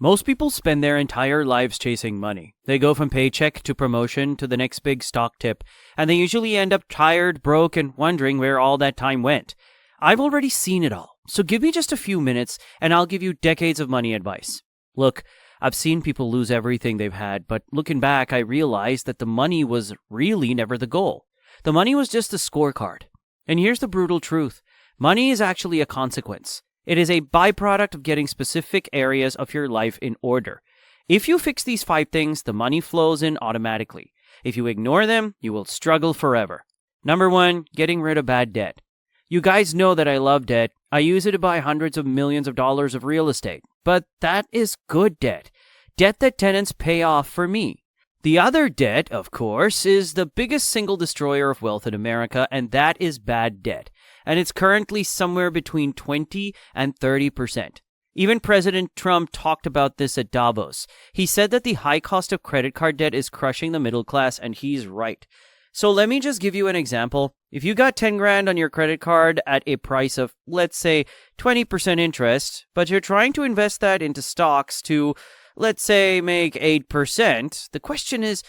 Most people spend their entire lives chasing money. They go from paycheck to promotion to the next big stock tip, and they usually end up tired, broke, and wondering where all that time went. I've already seen it all, so give me just a few minutes and I'll give you decades of money advice. Look, I've seen people lose everything they've had, but looking back, I realized that the money was really never the goal. The money was just a scorecard. And here's the brutal truth. Money is actually a consequence. It is a byproduct of getting specific areas of your life in order. If you fix these 5 things, the money flows in automatically. If you ignore them, you will struggle forever. Number 1, getting rid of bad debt. You guys know that I love debt. I use it to buy hundreds of millions of dollars of real estate. But that is good debt. Debt that tenants pay off for me. The other debt, of course, is the biggest single destroyer of wealth in America, and that is bad debt. And it's currently somewhere between 20 and 30%. Even President Trump talked about this at Davos. He said that the high cost of credit card debt is crushing the middle class, and he's right. So let me just give you an example. If you got 10 grand on your credit card at a price of, let's say, 20% interest, but you're trying to invest that into stocks to, let's say, make 8%, the question is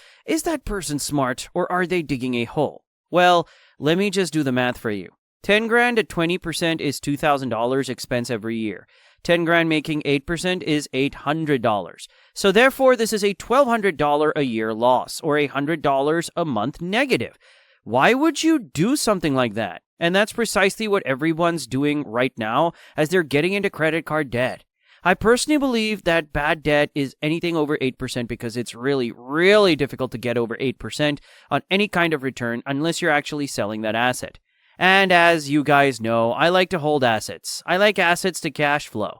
that person smart or are they digging a hole? Well, let me just do the math for you. 10 grand at 20% is $2,000 expense every year. 10 grand making 8% is $800. So therefore, this is a $1,200 a year loss or $100 a month negative. Why would you do something like that? And that's precisely what everyone's doing right now as they're getting into credit card debt. I personally believe that bad debt is anything over 8% because it's really, really difficult to get over 8% on any kind of return unless you're actually selling that asset. And as you guys know, I like to hold assets. I like assets to cash flow.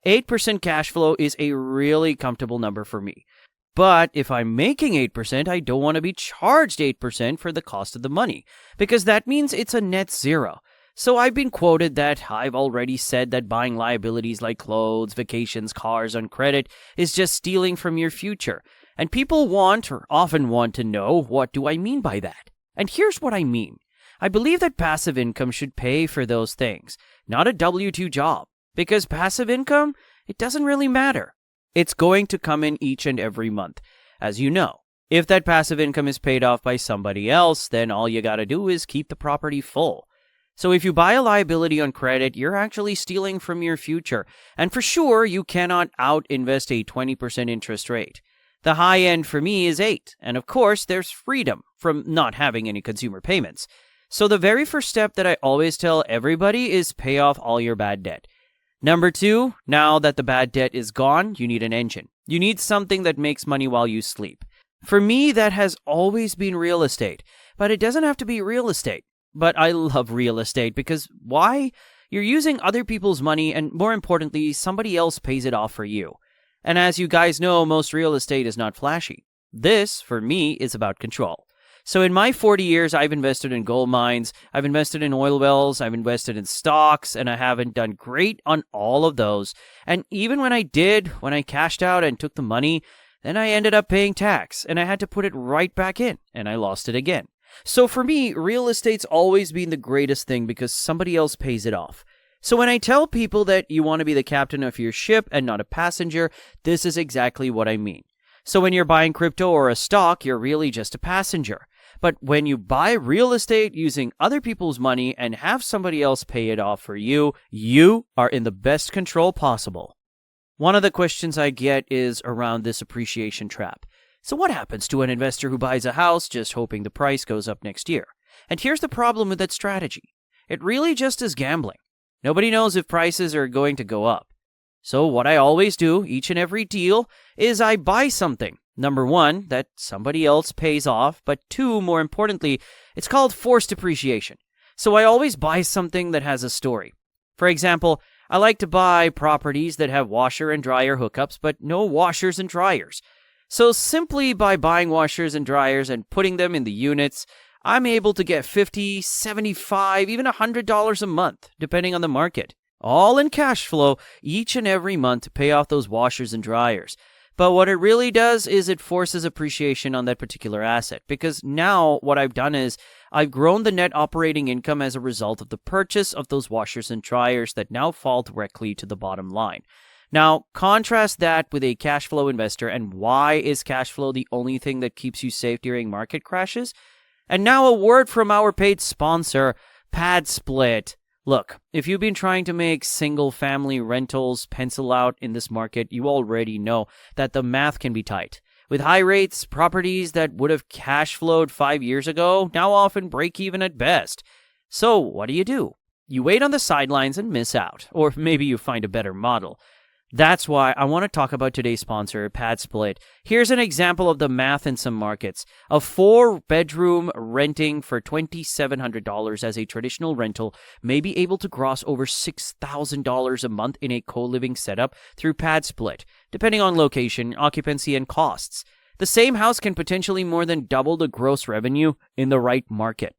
8% cash flow is a really comfortable number for me. But if I'm making 8%, I don't want to be charged 8% for the cost of the money, because that means it's a net zero. So I've been quoted that I've already said that buying liabilities like clothes, vacations, cars on credit is just stealing from your future. And people want or often want to know, what do I mean by that? And here's what I mean. I believe that passive income should pay for those things, not a W-2 job. Because passive income, it doesn't really matter. It's going to come in each and every month. As you know, if that passive income is paid off by somebody else, then all you gotta do is keep the property full. So if you buy a liability on credit, you're actually stealing from your future. And for sure, you cannot out-invest a 20% interest rate. The high end for me is 8. And of course, there's freedom from not having any consumer payments. So the very first step that I always tell everybody is pay off all your bad debt. Number 2, now that the bad debt is gone, you need an engine. You need something that makes money while you sleep. For me, that has always been real estate, but it doesn't have to be real estate. But I love real estate because why? You're using other people's money and more importantly, somebody else pays it off for you. And as you guys know, most real estate is not flashy. This, for me, is about control. So in my 40 years, I've invested in gold mines, I've invested in oil wells, I've invested in stocks, and I haven't done great on all of those. And even when I did, when I cashed out and took the money, then I ended up paying tax, and I had to put it right back in, and I lost it again. So for me, real estate's always been the greatest thing because somebody else pays it off. So when I tell people that you want to be the captain of your ship and not a passenger, this is exactly what I mean. So when you're buying crypto or a stock, you're really just a passenger. But when you buy real estate using other people's money and have somebody else pay it off for you, you are in the best control possible. One of the questions I get is around this appreciation trap. So what happens to an investor who buys a house just hoping the price goes up next year? And here's the problem with that strategy. It really just is gambling. Nobody knows if prices are going to go up. So what I always do, each and every deal, is I buy something. Number 1, that somebody else pays off, but 2, more importantly, it's called forced appreciation. So I always buy something that has a story. For example, I like to buy properties that have washer and dryer hookups, but no washers and dryers. So simply by buying washers and dryers and putting them in the units, I'm able to get $50, $75, even $100 a month, depending on the market. All in cash flow each and every month to pay off those washers and dryers. But what it really does is it forces appreciation on that particular asset, because now what I've done is I've grown the net operating income as a result of the purchase of those washers and dryers that now fall directly to the bottom line. Now, contrast that with a cash flow investor, and why is cash flow the only thing that keeps you safe during market crashes? And now a word from our paid sponsor, PadSplit. Look, if you've been trying to make single-family rentals pencil out in this market, you already know that the math can be tight. With high rates, properties that would have cash flowed 5 years ago now often break even at best. So what do? You wait on the sidelines and miss out, or maybe you find a better model. That's why I want to talk about today's sponsor, PadSplit. Here's an example of the math in some markets. A 4-bedroom renting for $2,700 as a traditional rental may be able to gross over $6,000 a month in a co-living setup through PadSplit, depending on location, occupancy, and costs. The same house can potentially more than double the gross revenue in the right market.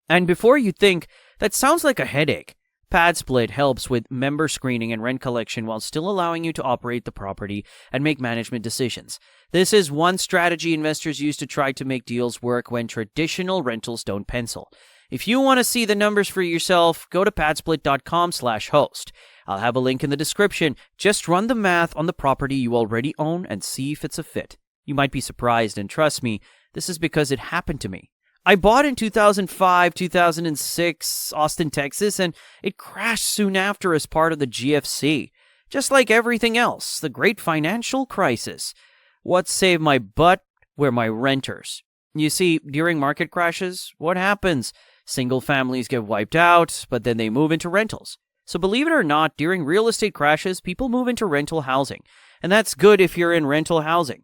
And before you think, that sounds like a headache, PadSplit helps with member screening and rent collection while still allowing you to operate the property and make management decisions. This is one strategy investors use to try to make deals work when traditional rentals don't pencil. If you want to see the numbers for yourself, go to padsplit.com/host. I'll have a link in the description. Just run the math on the property you already own and see if it's a fit. You might be surprised, and trust me, this is because it happened to me. I bought in 2005, 2006, Austin, Texas, and it crashed soon after as part of the GFC. Just like everything else, the great financial crisis. What saved my butt were my renters. You see, during market crashes, what happens? Single families get wiped out, but then they move into rentals. So believe it or not, during real estate crashes, people move into rental housing. And that's good if you're in rental housing.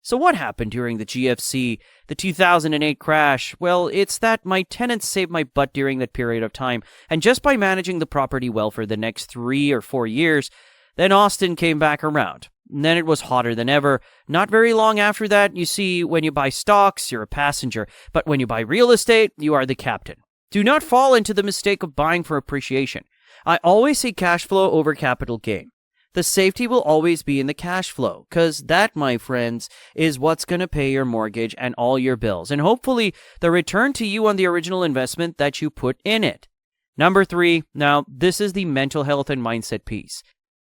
So what happened during the GFC, the 2008 crash? Well, it's that my tenants saved my butt during that period of time, and just by managing the property well for the next 3 or 4 years, then Austin came back around. And then it was hotter than ever. Not very long after that, you see, when you buy stocks, you're a passenger, but when you buy real estate, you are the captain. Do not fall into the mistake of buying for appreciation. I always say cash flow over capital gain. The safety will always be in the cash flow, because that, my friends, is what's going to pay your mortgage and all your bills, and hopefully the return to you on the original investment that you put in it. Number 3, now this is the mental health and mindset piece.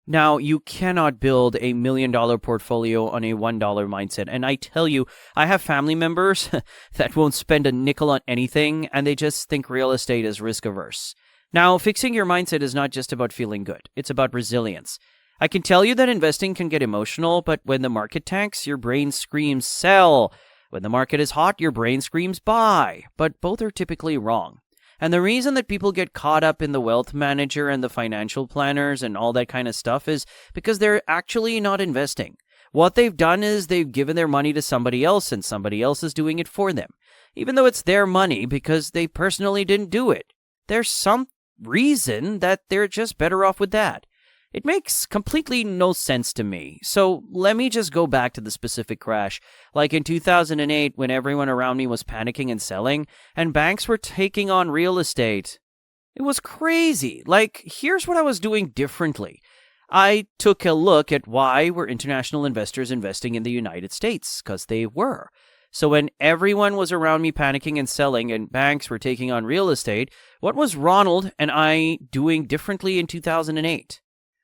Now, you cannot build a $1 million portfolio on a $1 mindset, and I tell you, I have family members that won't spend a nickel on anything, and they just think real estate is risk averse. Now, fixing your mindset is not just about feeling good, it's about resilience. I can tell you that investing can get emotional, but when the market tanks, your brain screams sell. When the market is hot, your brain screams buy. But both are typically wrong. And the reason that people get caught up in the wealth manager and the financial planners and all that kind of stuff is because they're actually not investing. What they've done is they've given their money to somebody else, and somebody else is doing it for them, even though it's their money because they personally didn't do it. There's some reason that they're just better off with that. It makes completely no sense to me. So let me just go back to the specific crash. Like in 2008, when everyone around me was panicking and selling, and banks were taking on real estate. It was crazy. Like, here's what I was doing differently. I took a look at why were international investors investing in the United States, because they were. So when everyone was around me panicking and selling and banks were taking on real estate, what was Ronald and I doing differently in 2008?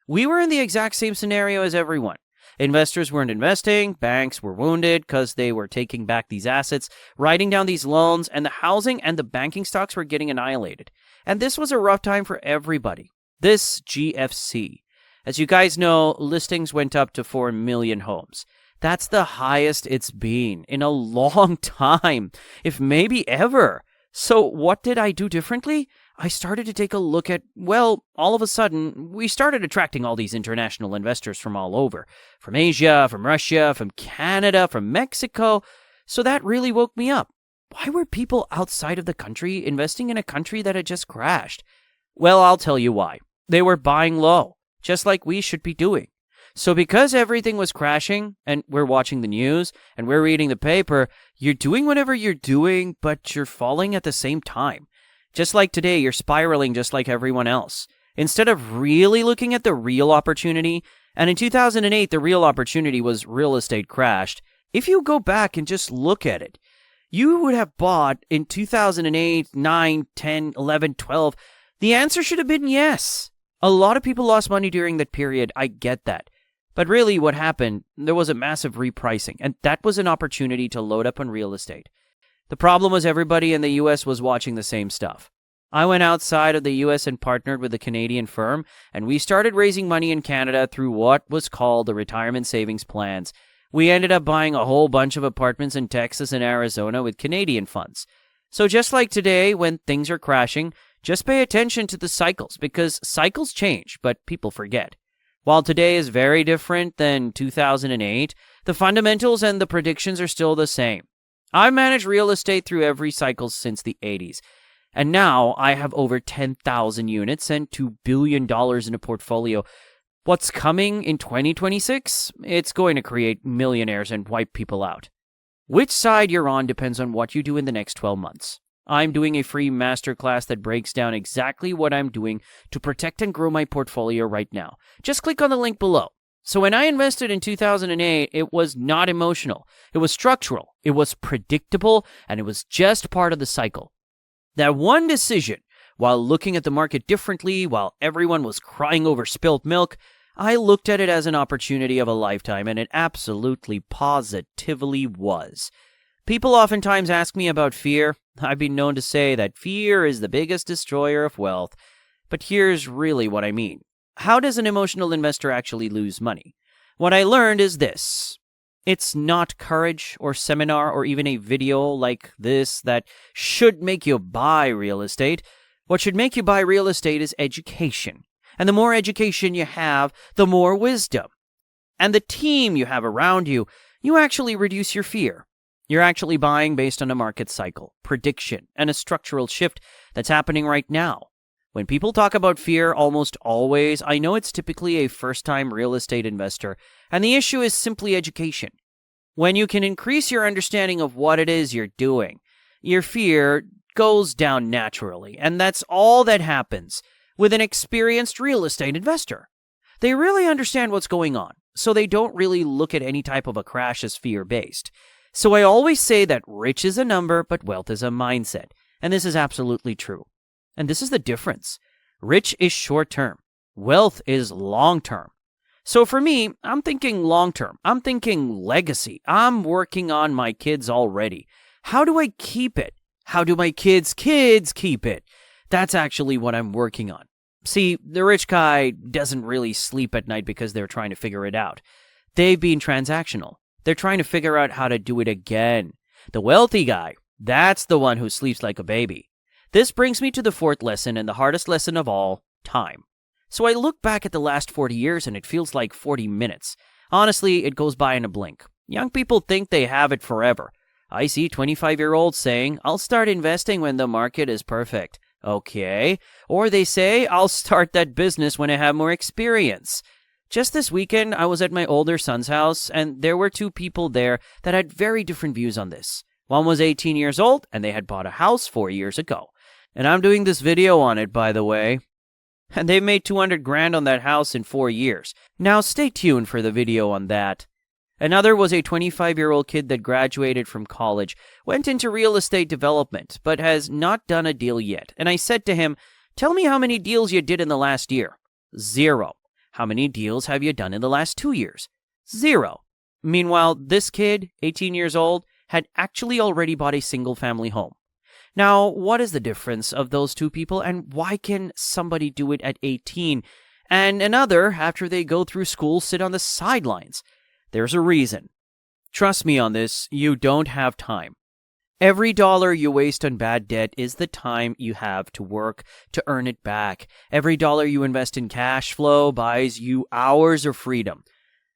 We were in the exact same scenario as everyone. Investors weren't investing, banks were wounded because they were taking back these assets, writing down these loans, and the housing and the banking stocks were getting annihilated. And this was a rough time for everybody. This GFC. As you guys know, listings went up to 4 million homes. That's the highest it's been in a long time, if maybe ever. So what did I do differently? I started to take a look at, well, all of a sudden, we started attracting all these international investors from all over. From Asia, from Russia, from Canada, from Mexico. So that really woke me up. Why were people outside of the country investing in a country that had just crashed? Well, I'll tell you why. They were buying low, just like we should be doing. So because everything was crashing, and we're watching the news, and we're reading the paper, you're doing whatever you're doing, but you're falling at the same time. Just like today, you're spiraling just like everyone else. Instead of really looking at the real opportunity, and in 2008, the real opportunity was real estate crashed. If you go back and just look at it, you would have bought in 2008, 9, 10, 11, 12. The answer should have been yes. A lot of people lost money during that period. I get that. But really what happened, there was a massive repricing, and that was an opportunity to load up on real estate. The problem was everybody in the US was watching the same stuff. I went outside of the US and partnered with a Canadian firm, and we started raising money in Canada through what was called the retirement savings plans. We ended up buying a whole bunch of apartments in Texas and Arizona with Canadian funds. So just like today, when things are crashing, just pay attention to the cycles, because cycles change, but people forget. While today is very different than 2008, the fundamentals and the predictions are still the same. I've managed real estate through every cycle since the 80s. And now I have over 10,000 units and $2 billion in a portfolio. What's coming in 2026? It's going to create millionaires and wipe people out. Which side you're on depends on what you do in the next 12 months. I'm doing a free masterclass that breaks down exactly what I'm doing to protect and grow my portfolio right now. Just click on the link below. So when I invested in 2008, it was not emotional. It was structural. It was predictable, and it was just part of the cycle. That one decision, while looking at the market differently, while everyone was crying over spilt milk, I looked at it as an opportunity of a lifetime, and it absolutely, positively was. People oftentimes ask me about fear. I've been known to say that fear is the biggest destroyer of wealth. But here's really what I mean. How does an emotional investor actually lose money? What I learned is this. It's not courage or seminar or even a video like this that should make you buy real estate. What should make you buy real estate is education. And the more education you have, the more wisdom. And the team you have around you, you actually reduce your fear. You're actually buying based on a market cycle, prediction, and a structural shift that's happening right now. When people talk about fear, almost always, I know it's typically a first-time real estate investor, and the issue is simply education. When you can increase your understanding of what it is you're doing, your fear goes down naturally, and that's all that happens with an experienced real estate investor. They really understand what's going on, so they don't really look at any type of a crash as fear-based. So I always say that rich is a number, but wealth is a mindset, and this is absolutely true. And this is the difference. Rich is short-term. Wealth is long-term. So for me, I'm thinking long-term. I'm thinking legacy. I'm working on my kids already. How do I keep it? How do my kids' kids keep it? That's actually what I'm working on. See, the rich guy doesn't really sleep at night because they're trying to figure it out. They've been transactional. They're trying to figure out how to do it again. The wealthy guy, that's the one who sleeps like a baby. This brings me to the fourth lesson and the hardest lesson of all, time. So I look back at the last 40 years and it feels like 40 minutes. Honestly, it goes by in a blink. Young people think they have it forever. I see 25-year-olds saying, I'll start investing when the market is perfect. Okay. Or they say, I'll start that business when I have more experience. Just this weekend, I was at my older son's house, and there were two people there that had very different views on this. One was 18 years old, and they had bought a house 4 years ago. And I'm doing this video on it, by the way. And they've made $200,000 on that house in 4 years. Now stay tuned for the video on that. Another was a 25-year-old kid that graduated from college, went into real estate development, but has not done a deal yet. And I said to him, tell me how many deals you did in the last year. 0. How many deals have you done in the last 2 years? 0. Meanwhile, this kid, 18 years old, had actually already bought a single-family home. Now, what is the difference of those two people, and why can somebody do it at 18 and another, after they go through school, sit on the sidelines? There's a reason. Trust me on this, you don't have time. Every dollar you waste on bad debt is the time you have to work to earn it back. Every dollar you invest in cash flow buys you hours of freedom.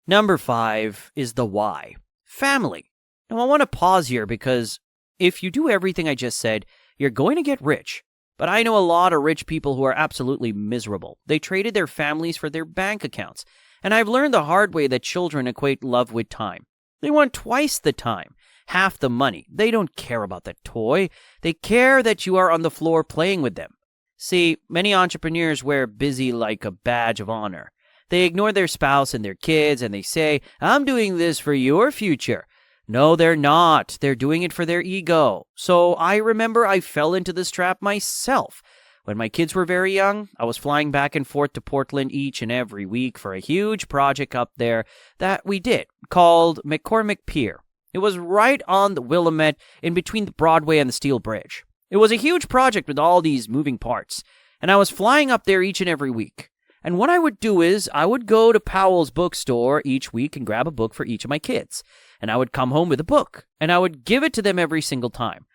Number 5 is the why. Family. Now, I want to pause here because if you do everything I just said, you're going to get rich. But I know a lot of rich people who are absolutely miserable. They traded their families for their bank accounts. And I've learned the hard way that children equate love with time. They want twice the time, half the money. They don't care about the toy. They care that you are on the floor playing with them. See, many entrepreneurs wear busy like a badge of honor. They ignore their spouse and their kids and they say, I'm doing this for your future. No, they're not. They're doing it for their ego. So I remember I fell into this trap myself. When my kids were very young, I was flying back and forth to Portland each and every week for a huge project up there that we did called McCormick Pier. It was right on the Willamette in between the Broadway and the Steel Bridge. It was a huge project with all these moving parts, and I was flying up there each and every week. And what I would do is I would go to Powell's bookstore each week and grab a book for each of my kids. And I would come home with a book, and I would give it to them every single time.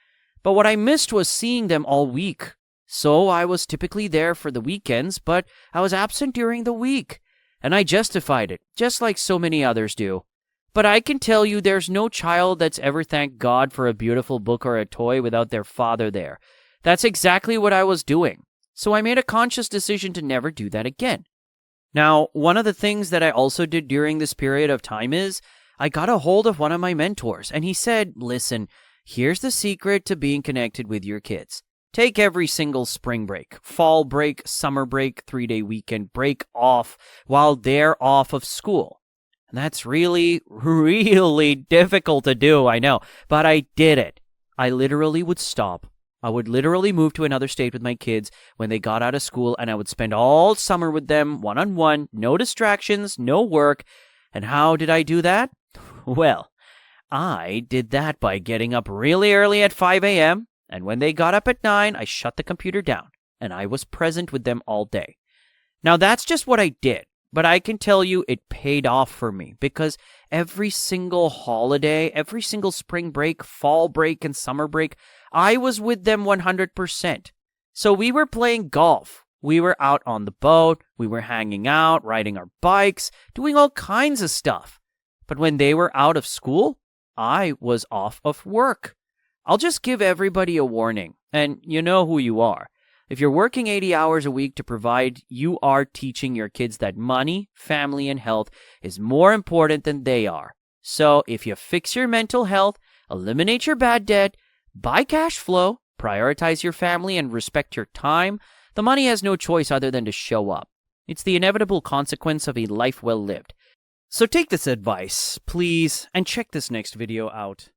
But what I missed was seeing them all week. So I was typically there for the weekends, but I was absent during the week. And I justified it, just like so many others do. But I can tell you there's no child that's ever thanked God for a beautiful book or a toy without their father there. That's exactly what I was doing. So I made a conscious decision to never do that again. Now, one of the things that I also did during this period of time is I got a hold of one of my mentors, and he said, listen, here's the secret to being connected with your kids. Take every single spring break, fall break, summer break, 3-day weekend break off while they're off of school. And that's really, really difficult to do, I know, but I did it. I literally would stop. I would literally move to another state with my kids when they got out of school, and I would spend all summer with them, one-on-one, no distractions, no work. And how did I do that? Well, I did that by getting up really early at 5 a.m., and when they got up at 9, I shut the computer down, and I was present with them all day. Now, that's just what I did, but I can tell you it paid off for me, because every single holiday, every single spring break, fall break, and summer break, I was with them 100%. So we were playing golf. We were out on the boat. We were hanging out, riding our bikes, doing all kinds of stuff. But when they were out of school, I was off of work. I'll just give everybody a warning, and you know who you are. If you're working 80 hours a week to provide, you are teaching your kids that money, family, and health is more important than they are. So if you fix your mental health, eliminate your bad debt, buy cash flow, prioritize your family, and respect your time, the money has no choice other than to show up. It's the inevitable consequence of a life well lived. So take this advice, please, and check this next video out.